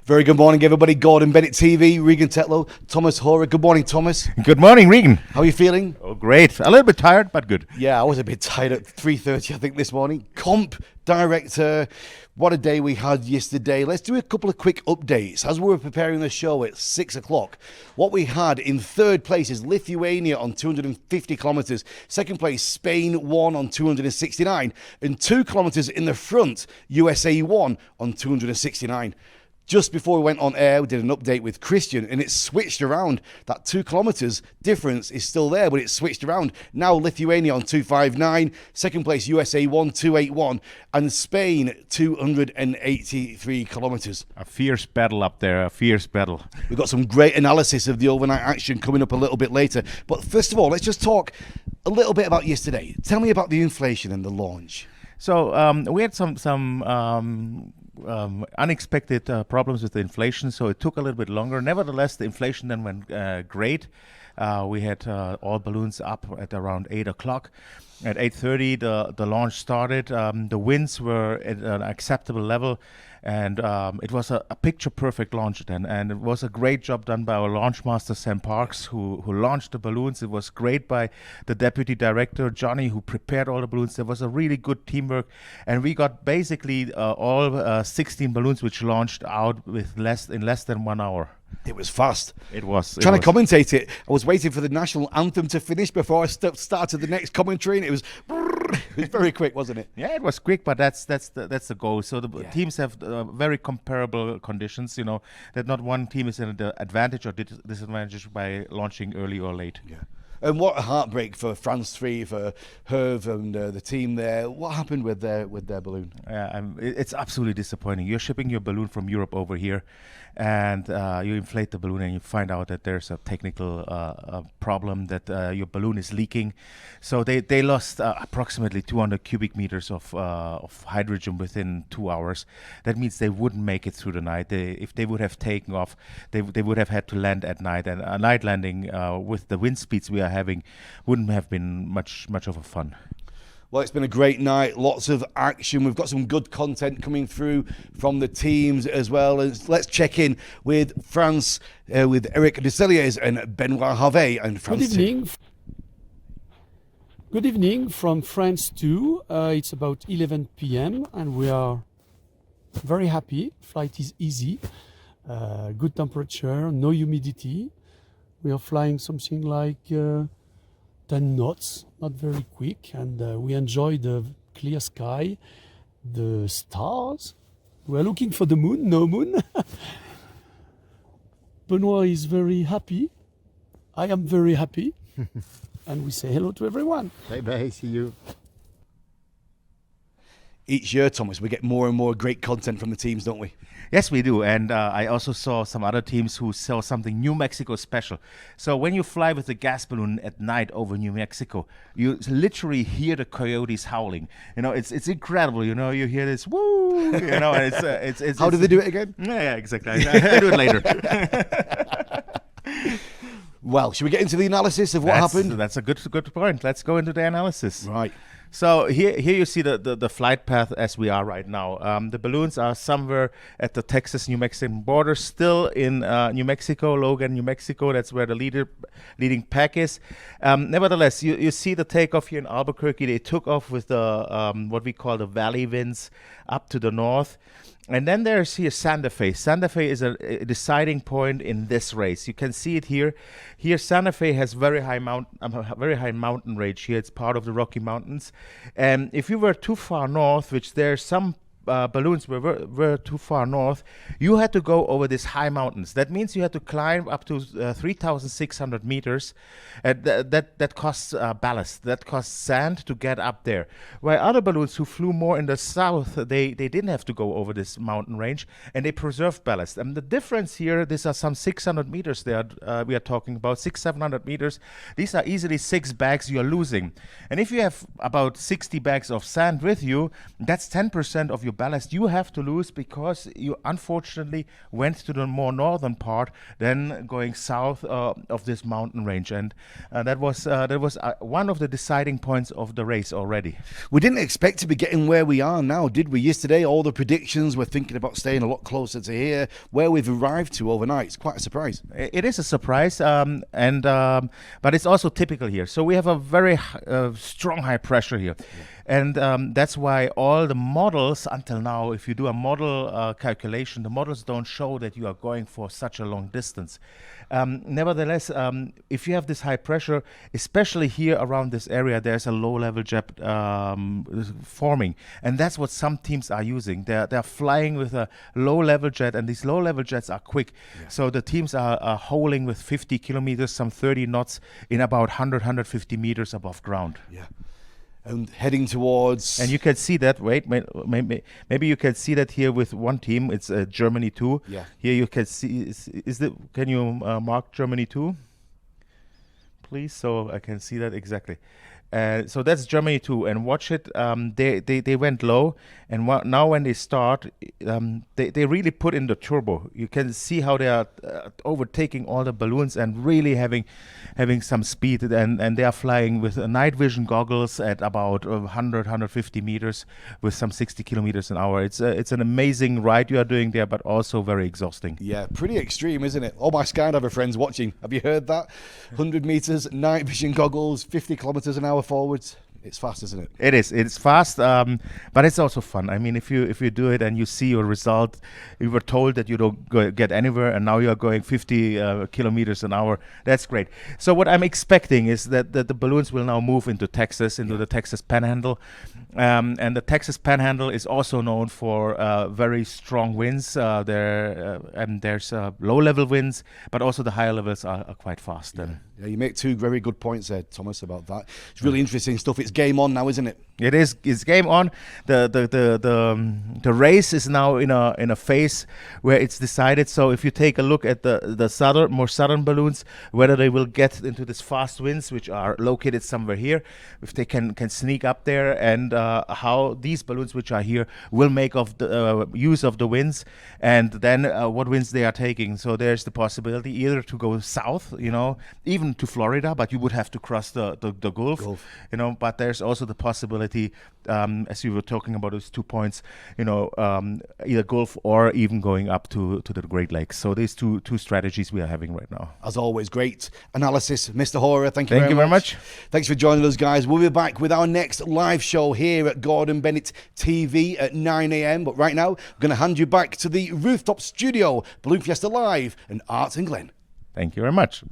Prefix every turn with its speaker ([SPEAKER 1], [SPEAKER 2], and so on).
[SPEAKER 1] Very good morning, everybody. Gordon Bennett TV, Regan Tetlow, Tomas Hora. Good morning, Thomas.
[SPEAKER 2] Good morning, Regan.
[SPEAKER 1] How are you feeling?
[SPEAKER 2] Oh, great. A little bit tired, but good.
[SPEAKER 1] Yeah, I was a bit tired at 3:30, I think, this morning. Comp Director, what a day we had yesterday. Let's do a couple of quick updates. As we were preparing the show at 6 o'clock, what we had in third place is Lithuania on 250 kilometres. Second place, Spain won on 269. And 2 kilometres in the front, USA won on 269. Just before we went on air, we did an update with Christian, and it switched around. That 2 kilometres difference is still there, but it switched around. Now Lithuania on 259, second place USA 281, and Spain 283 kilometres.
[SPEAKER 2] A fierce battle up there, a fierce battle.
[SPEAKER 1] We've got some great analysis of the overnight action coming up a little bit later. But first of all, let's just talk a little bit about yesterday. Tell me about the inflation and the launch.
[SPEAKER 2] So we had some unexpected problems with the inflation, so it took a little bit longer. Nevertheless, the inflation then went great. We had all balloons up at around 8 o'clock. At 8:30, the launch started. The winds were at an acceptable level, and it was a picture-perfect launch then. And it was a great job done by our launch master, Sam Parks, who launched the balloons. It was great by the deputy director, Johnny, who prepared all the balloons. There was a really good teamwork, and we got basically all 16 balloons which launched out with less than 1 hour.
[SPEAKER 1] It was fast.
[SPEAKER 2] It was.
[SPEAKER 1] Trying to commentate it, I was waiting for the national anthem to finish before I started the next commentary, and it was very quick, wasn't it?
[SPEAKER 2] Yeah, it was quick, but that's the goal. So the teams have very comparable conditions. You know that not one team is in the advantage or disadvantage by launching early or late.
[SPEAKER 1] Yeah. And what a heartbreak for France 3, for Herve and the team there. What happened with their balloon?
[SPEAKER 2] It's absolutely disappointing. You're shipping your balloon from Europe over here, and you inflate the balloon and you find out that there's a technical problem, that your balloon is leaking. So they lost approximately 200 cubic meters of hydrogen within 2 hours. That means they wouldn't make it through the night. If they would have taken off, they would have had to land at night, and a night landing with the wind speeds we are having wouldn't have been much of a fun.
[SPEAKER 1] Well, it's been a great night, lots of action. We've got some good content coming through from the teams as well. And let's check in with France, with Eric Decelliers and Benoit Harvey and France.
[SPEAKER 3] Good evening. Good evening from France too. It's about 11 p.m. and we are very happy. Flight is easy, good temperature, no humidity. We are flying something like 10 knots, not very quick, and we enjoy the clear sky, the stars. We are looking for the moon, no moon. Benoit is very happy. I am very happy. And we say hello to everyone.
[SPEAKER 4] Bye-bye, see you.
[SPEAKER 1] Each year, Thomas, we get more and more great content from the teams, don't we?
[SPEAKER 2] Yes, we do. And I also saw some other teams who saw something New Mexico special. So when you fly with a gas balloon at night over New Mexico, you literally hear the coyotes howling. You know, it's incredible. You know, you hear this woo. You know, and it's.
[SPEAKER 1] How do they do it again?
[SPEAKER 2] Yeah, exactly. I'll do it later.
[SPEAKER 1] Well, should we get into the analysis of what happened?
[SPEAKER 2] That's a good point. Let's go into the analysis.
[SPEAKER 1] Right.
[SPEAKER 2] So here you see the flight path as we are right now. The balloons are somewhere at the Texas-New Mexican border, still in New Mexico, Logan, New Mexico. That's where the leading pack is. Nevertheless, you see the takeoff here in Albuquerque. They took off with the what we call the valley winds up to the north. And then there's here Santa Fe. Santa Fe is a deciding point in this race. You can see it here. Here Santa Fe has very high mountain range. Here it's part of the Rocky Mountains. And if you were too far north, which there's some balloons were too far north, you had to go over these high mountains. That means you had to climb up to 3,600 meters. That costs ballast. That costs sand to get up there. While other balloons who flew more in the south, they didn't have to go over this mountain range, and they preserved ballast. And the difference here, these are some 600 meters there. We are talking about 600-700 meters. These are easily 6 bags you are losing. And if you have about 60 bags of sand with you, that's 10% of your ballast, you have to lose because you unfortunately went to the more northern part than going south of this mountain range, and that was one of the deciding points of the race already.
[SPEAKER 1] We didn't expect to be getting where we are now, did we? Yesterday, all the predictions were thinking about staying a lot closer to here. Where we've arrived to overnight, it's quite a surprise.
[SPEAKER 2] It is a surprise, but it's also typical here. So we have a very strong high pressure here. And that's why all the models until now, if you do a model calculation, the models don't show that you are going for such a long distance. Nevertheless, if you have this high pressure, especially here around this area, there's a low-level jet forming. And that's what some teams are using. They're flying with a low-level jet, and these low-level jets are quick. Yeah. So the teams are holding with 50 kilometers, some 30 knots in about 150 meters above ground.
[SPEAKER 1] Yeah. And heading towards...
[SPEAKER 2] And you can see that, wait, maybe you can see that here with one team. It's Germany 2.
[SPEAKER 1] Yeah.
[SPEAKER 2] Here you can see, can you mark Germany 2? Please, so I can see that exactly. So that's Germany 2, and watch it. They went low, and now when they start, they really put in the turbo. You can see how they are overtaking all the balloons and really having some speed. And they are flying with night vision goggles at about 150 meters with some 60 kilometers an hour. It's an amazing ride you are doing there, but also very exhausting.
[SPEAKER 1] Yeah, pretty extreme, isn't it? All my skydiver friends watching, have you heard that? 100 meters, night vision goggles, 50 kilometers an hour forwards. It's fast, isn't it?
[SPEAKER 2] It is. It's fast, but it's also fun. I mean, if you do it and you see your result, you were told that you don't get anywhere, and now you are going 50 kilometers an hour. That's great. So what I'm expecting is that the balloons will now move into Texas, into the Texas Panhandle, and the Texas Panhandle is also known for very strong winds. And there's low-level winds, but also the higher levels are quite fast.
[SPEAKER 1] Yeah, you make two very good points there, Thomas, about that. It's really interesting stuff. It's game on now, isn't it?
[SPEAKER 2] It is. It's game on. The race is now in a phase where it's decided. So if you take a look at the more southern balloons, whether they will get into these fast winds, which are located somewhere here, if they can sneak up there, and how these balloons which are here will make of the use of the winds, and then what winds they are taking. So there's the possibility either to go south, even to Florida, but you would have to cross the Gulf. But there's also the possibility, as you were talking about those 2 points, either Gulf or even going up to the Great Lakes. So these two strategies we are having right now.
[SPEAKER 1] As always, great analysis, Mr. Hora. Thank you very much. Thanks for joining us, guys. We'll be back with our next live show here at Gordon Bennett TV at 9 a.m. But right now, I'm going to hand you back to the rooftop studio, Balloon Fiesta Live, and Art and Glenn.
[SPEAKER 2] Thank you very much.